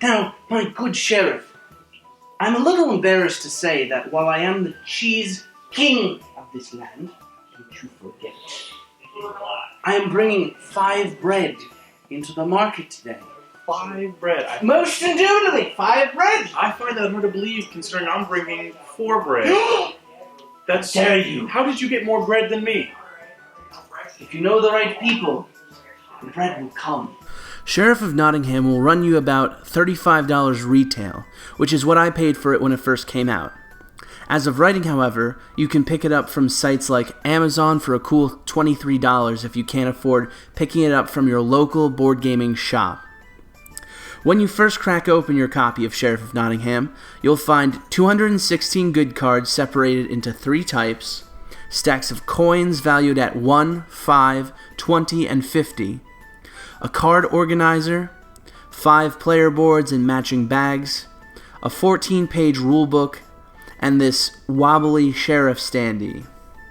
Now, my good sheriff, I'm a little embarrassed to say that while I am the cheese king of this land, don't you forget, I am bringing 5 bread into the market today. 5 bread. Most indubitably, 5 bread. I find that hard to believe, considering I'm bringing 4 bread. That's dare you? How did you get more bread than me? If you know the right people, the bread will come. Sheriff of Nottingham will run you about $35 retail, which is what I paid for it when it first came out. As of writing, however, you can pick it up from sites like Amazon for a cool $23 if you can't afford picking it up from your local board gaming shop. When you first crack open your copy of Sheriff of Nottingham, you'll find 216 good cards separated into 3 types, stacks of coins valued at 1, 5, 20, and 50, a card organizer, 5 player boards and matching bags, a 14-page rulebook, and this wobbly sheriff standee.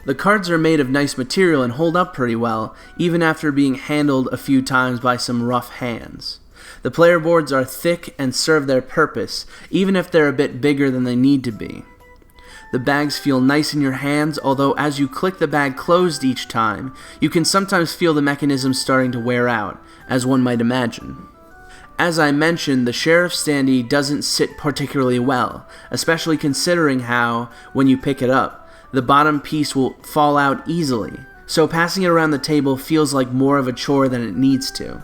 The cards are made of nice material and hold up pretty well, even after being handled a few times by some rough hands. The player boards are thick and serve their purpose, even if they're a bit bigger than they need to be. The bags feel nice in your hands, although as you click the bag closed each time, you can sometimes feel the mechanism starting to wear out, as one might imagine. As I mentioned, the sheriff standee doesn't sit particularly well, especially considering how, when you pick it up, the bottom piece will fall out easily, so passing it around the table feels like more of a chore than it needs to.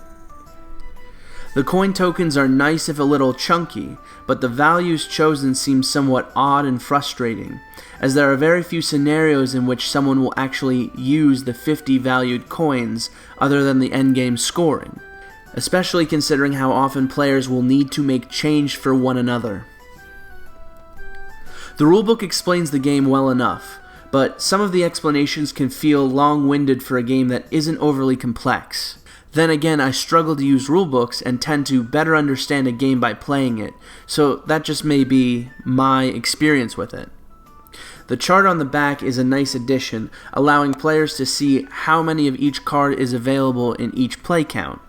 The coin tokens are nice if a little chunky, but the values chosen seem somewhat odd and frustrating, as there are very few scenarios in which someone will actually use the 50 valued coins other than the endgame scoring, especially considering how often players will need to make change for one another. The rulebook explains the game well enough, but some of the explanations can feel long-winded for a game that isn't overly complex. Then again, I struggle to use rulebooks and tend to better understand a game by playing it, so that just may be my experience with it. The chart on the back is a nice addition, allowing players to see how many of each card is available in each play count.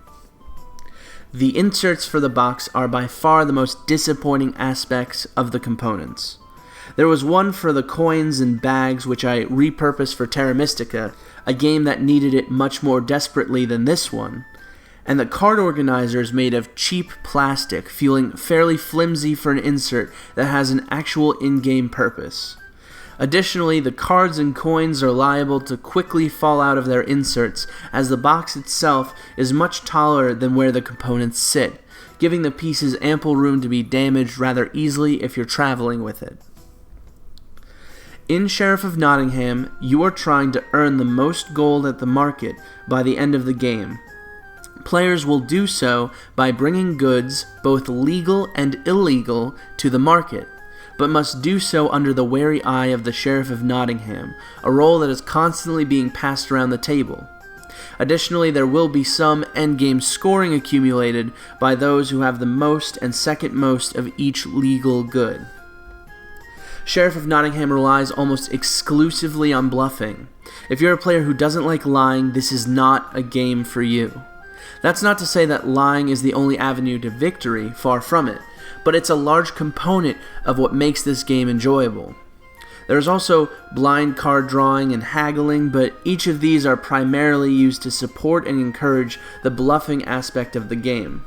The inserts for the box are by far the most disappointing aspects of the components. There was one for the coins and bags which I repurposed for Terra Mystica, a game that needed it much more desperately than this one, and the card organizer is made of cheap plastic, feeling fairly flimsy for an insert that has an actual in-game purpose. Additionally, the cards and coins are liable to quickly fall out of their inserts, as the box itself is much taller than where the components sit, giving the pieces ample room to be damaged rather easily if you're traveling with it. In Sheriff of Nottingham, you are trying to earn the most gold at the market by the end of the game. Players will do so by bringing goods, both legal and illegal, to the market, but must do so under the wary eye of the Sheriff of Nottingham, a role that is constantly being passed around the table. Additionally, there will be some endgame scoring accumulated by those who have the most and second most of each legal good. Sheriff of Nottingham relies almost exclusively on bluffing. If you're a player who doesn't like lying, this is not a game for you. That's not to say that lying is the only avenue to victory, far from it, but it's a large component of what makes this game enjoyable. There's also blind card drawing and haggling, but each of these are primarily used to support and encourage the bluffing aspect of the game.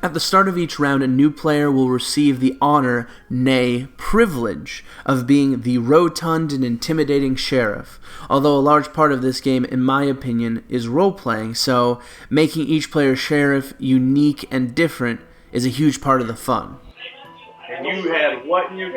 At the start of each round, a new player will receive the honor, nay, privilege, of being the rotund and intimidating sheriff, although a large part of this game, in my opinion, is role-playing, so making each player's sheriff unique and different is a huge part of the fun. And you had what in your...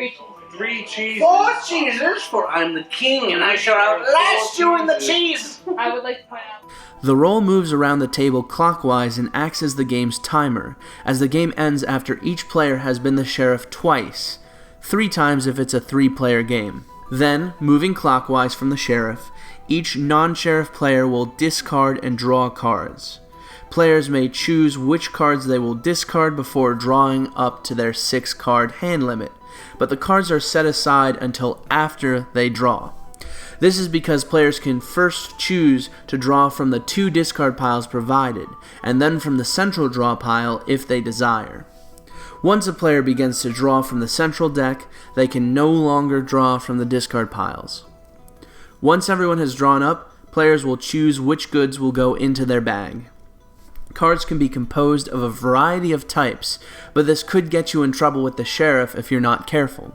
3 cheeses? 4 cheeses, for I'm the king and I shall outlast you in the cheese! I would like to point out. The roll moves around the table clockwise and acts as the game's timer, as the game ends after each player has been the sheriff twice, 3 times if it's a 3-player game. Then, moving clockwise from the sheriff, each non-sheriff player will discard and draw cards. Players may choose which cards they will discard before drawing up to their 6-card hand limit, but the cards are set aside until after they draw. This is because players can first choose to draw from the 2 discard piles provided, and then from the central draw pile if they desire. Once a player begins to draw from the central deck, they can no longer draw from the discard piles. Once everyone has drawn up, players will choose which goods will go into their bag. Cards can be composed of a variety of types, but this could get you in trouble with the sheriff if you're not careful.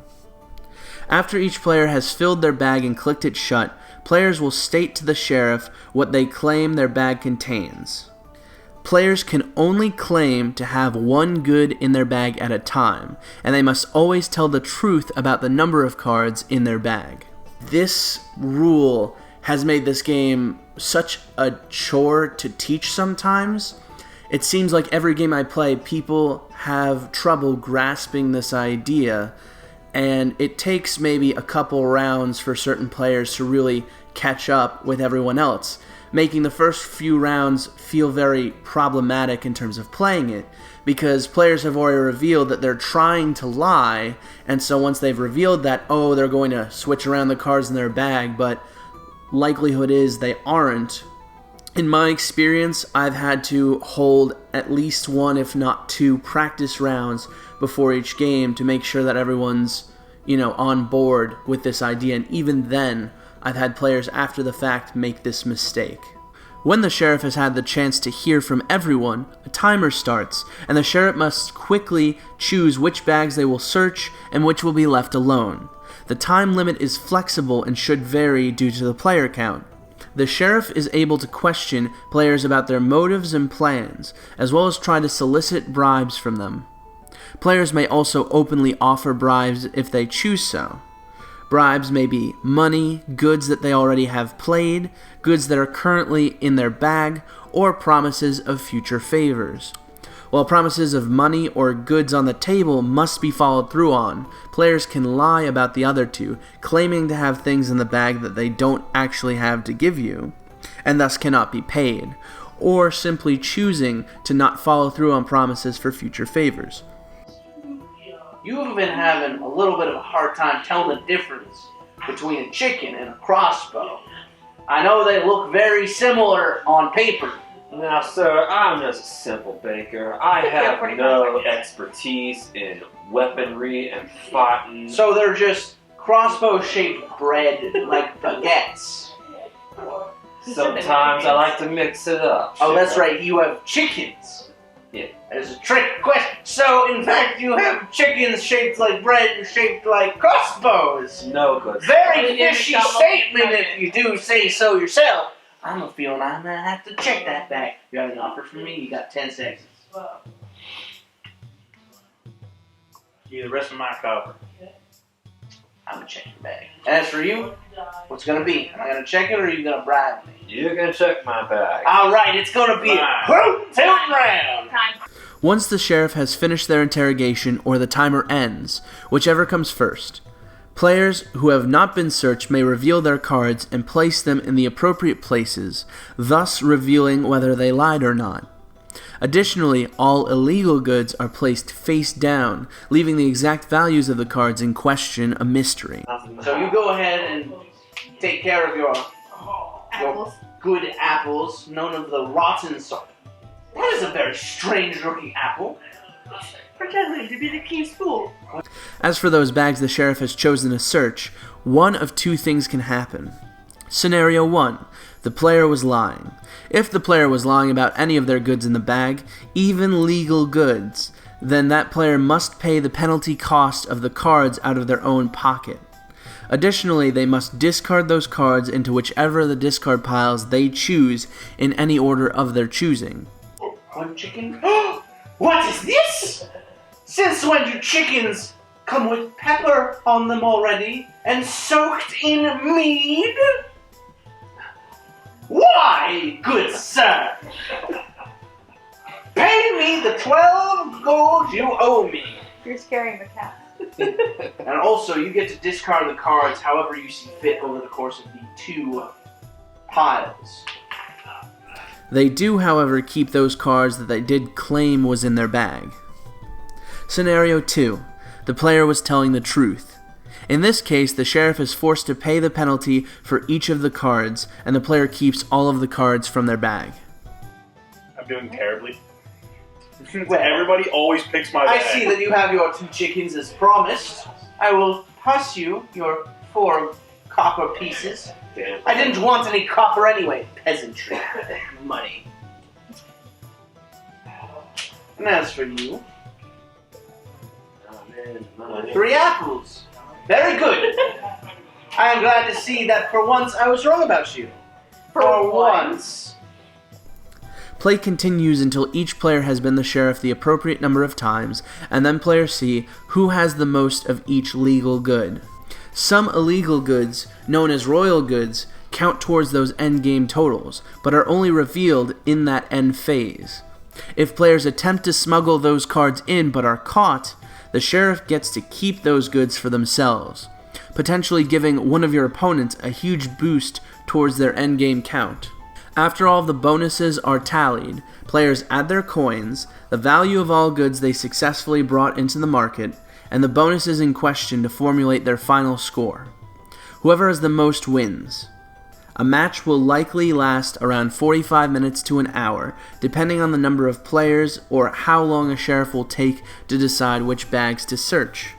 After each player has filled their bag and clicked it shut, players will state to the sheriff what they claim their bag contains. Players can only claim to have 1 good in their bag at a time, and they must always tell the truth about the number of cards in their bag. This rule has made this game such a chore to teach sometimes. It seems like every game I play, people have trouble grasping this idea, and it takes maybe a couple rounds for certain players to really catch up with everyone else, making the first few rounds feel very problematic in terms of playing it, because players have already revealed that they're trying to lie, and so once they've revealed that, they're going to switch around the cards in their bag, but likelihood is they aren't. In my experience, I've had to hold at least 1, if not 2, practice rounds before each game to make sure that everyone's, on board with this idea, and even then, I've had players after the fact make this mistake. When the sheriff has had the chance to hear from everyone, a timer starts, and the sheriff must quickly choose which bags they will search and which will be left alone. The time limit is flexible and should vary due to the player count. The sheriff is able to question players about their motives and plans, as well as try to solicit bribes from them. Players may also openly offer bribes if they choose so. Bribes may be money, goods that they already have played, goods that are currently in their bag, or promises of future favors. While promises of money or goods on the table must be followed through on, players can lie about the other 2, claiming to have things in the bag that they don't actually have to give you, and thus cannot be paid, or simply choosing to not follow through on promises for future favors. You've been having a little bit of a hard time telling the difference between a chicken and a crossbow. I know they look very similar on paper. Now, sir, I'm just a simple baker. I have no expertise in weaponry and fighting. So they're just crossbow-shaped bread, like baguettes. Sometimes I like to mix it up. Oh, that's right, you have chickens. Yeah. There's a trick question. So, in fact, you have chickens shaped like bread and shaped like crossbows. No good. Very fishy statement if you do say so yourself. I'm a feeling I'm going to have to check that back. You have an offer for me? You got 10 seconds. Give you the rest of my cover. I'm going to check your bag. As for you, what's going to be? Am I going to check it or are you going to bribe me? You can check my bag. Alright, it's going to be a hoot tilt round. Once the sheriff has finished their interrogation or the timer ends, whichever comes first, players who have not been searched may reveal their cards and place them in the appropriate places, thus revealing whether they lied or not. Additionally, all illegal goods are placed face down, leaving the exact values of the cards in question a mystery. So you go ahead and take care of your good apples, none of the rotten sort. That is a very strange looking apple. Pretending to be the king's fool. As for those bags the sheriff has chosen to search, one of 2 things can happen. Scenario 1. The player was lying. If the player was lying about any of their goods in the bag, even legal goods, then that player must pay the penalty cost of the cards out of their own pocket. Additionally, they must discard those cards into whichever of the discard piles they choose in any order of their choosing. One chicken? What is this? Since when do chickens come with pepper on them already and soaked in mead? Why, good sir? Pay me the 12 gold you owe me. You're scaring the cat. And also, you get to discard the cards however you see fit over the course of the 2 piles. They do, however, keep those cards that they did claim was in their bag. Scenario 2. The player was telling the truth. In this case, the sheriff is forced to pay the penalty for each of the cards, and the player keeps all of the cards from their bag. I'm doing terribly. Well, Everybody always picks my I bag. see that you have your 2 chickens as promised. I will pass you your 4 copper pieces. Damn. I didn't want any copper anyway, peasantry. Money. And as for you, Oh, man, 3 apples. Very good. I am glad to see that for once I was wrong about you. For once. Play continues until each player has been the sheriff the appropriate number of times, and then players see who has the most of each legal good. Some illegal goods, known as royal goods, count towards those endgame totals, but are only revealed in that end phase. If players attempt to smuggle those cards in but are caught, the sheriff gets to keep those goods for themselves, potentially giving one of your opponents a huge boost towards their endgame count. After all of the bonuses are tallied, players add their coins, the value of all goods they successfully brought into the market, and the bonuses in question to formulate their final score. Whoever has the most wins. A match will likely last around 45 minutes to an hour, depending on the number of players or how long a sheriff will take to decide which bags to search.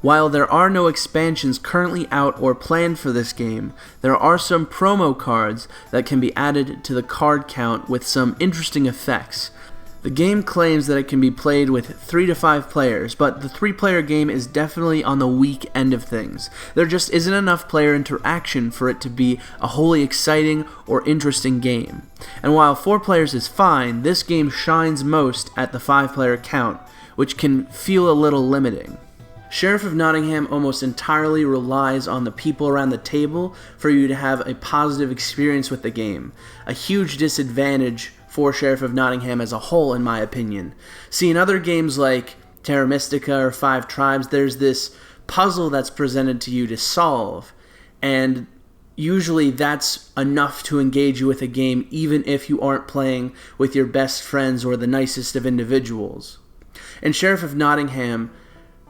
While there are no expansions currently out or planned for this game, there are some promo cards that can be added to the card count with some interesting effects. The game claims that it can be played with 3 to 5 players, but the 3-player game is definitely on the weak end of things. There just isn't enough player interaction for it to be a wholly exciting or interesting game. And while 4 players is fine, this game shines most at the 5-player count, which can feel a little limiting. Sheriff of Nottingham almost entirely relies on the people around the table for you to have a positive experience with the game, a huge disadvantage for Sheriff of Nottingham as a whole, in my opinion. See, in other games like Terra Mystica or 5 Tribes, there's this puzzle that's presented to you to solve, and usually that's enough to engage you with a game even if you aren't playing with your best friends or the nicest of individuals. In Sheriff of Nottingham,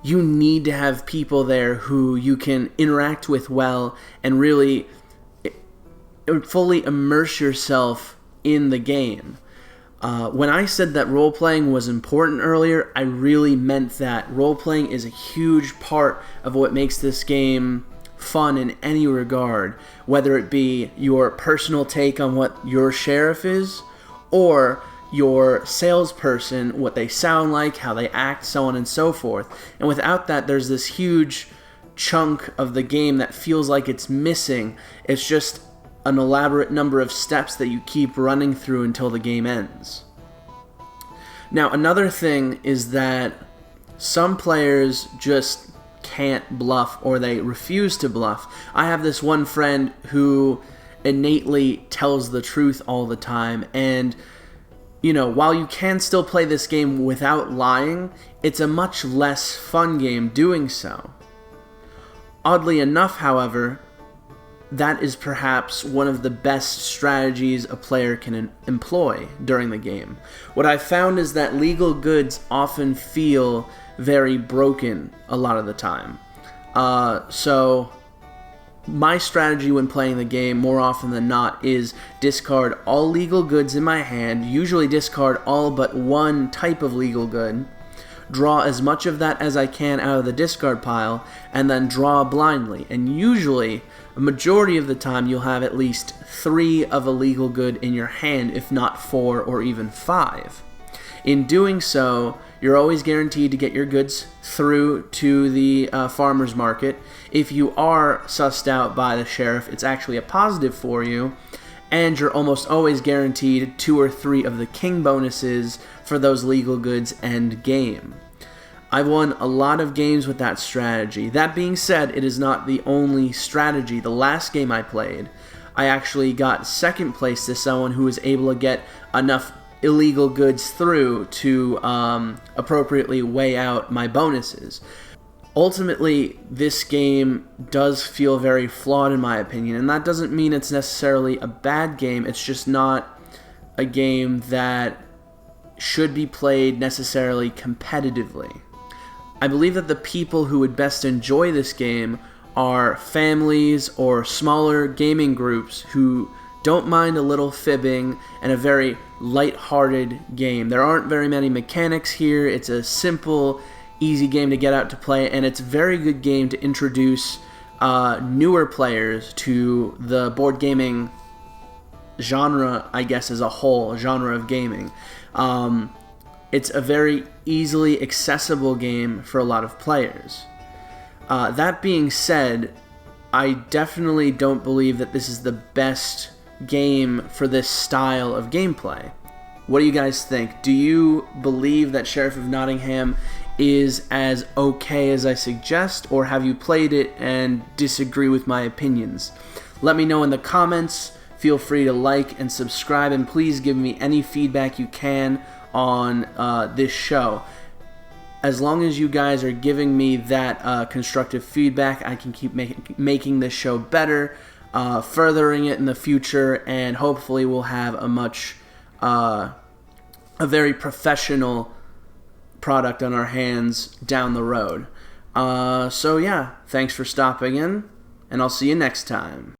you need to have people there who you can interact with well and really fully immerse yourself in the game. When I said that role-playing was important earlier, I really meant that. Role-playing is a huge part of what makes this game fun in any regard, whether it be your personal take on what your sheriff is, or your salesperson, what they sound like, how they act, so on and so forth. And without that, there's this huge chunk of the game that feels like it's missing. It's just an elaborate number of steps that you keep running through until the game ends. Now, another thing is that some players just can't bluff, or they refuse to bluff. I have this one friend who innately tells the truth all the time, and while you can still play this game without lying, it's a much less fun game doing so. Oddly enough, however, that is perhaps one of the best strategies a player can employ during the game. What I've found is that legal goods often feel very broken a lot of the time. So my strategy when playing the game, more often than not, is discard all legal goods in my hand, usually discard all but one type of legal good, draw as much of that as I can out of the discard pile, and then draw blindly. And usually, a majority of the time, you'll have at least 3 of a legal good in your hand, if not 4 or even 5. In doing so, you're always guaranteed to get your goods through to the farmer's market. If you are sussed out by the sheriff, it's actually a positive for you, and you're almost always guaranteed 2 or 3 of the king bonuses for those legal goods end game. I've won a lot of games with that strategy. That being said, it is not the only strategy. The last game I played, I actually got second place to someone who was able to get enough illegal goods through to appropriately weigh out my bonuses. Ultimately, this game does feel very flawed in my opinion, and that doesn't mean it's necessarily a bad game. It's just not a game that should be played necessarily competitively. I believe that the people who would best enjoy this game are families or smaller gaming groups who don't mind a little fibbing and a very light-hearted game. There aren't very many mechanics here. It's a simple, easy game to get out to play, and it's a very good game to introduce newer players to the board gaming genre, I guess, as a whole, genre of gaming. It's a very easily accessible game for a lot of players. That being said, I definitely don't believe that this is the best game for this style of gameplay. What do you guys think? Do you believe that Sheriff of Nottingham is as okay as I suggest, or have you played it and disagree with my opinions? Let me know in the comments. Feel free to like and subscribe, and please give me any feedback you can on this show. As long as you guys are giving me that constructive feedback, I can keep making this show better, furthering it in the future, and hopefully we'll have a very professional product on our hands down the road. So yeah, thanks for stopping in, and I'll see you next time.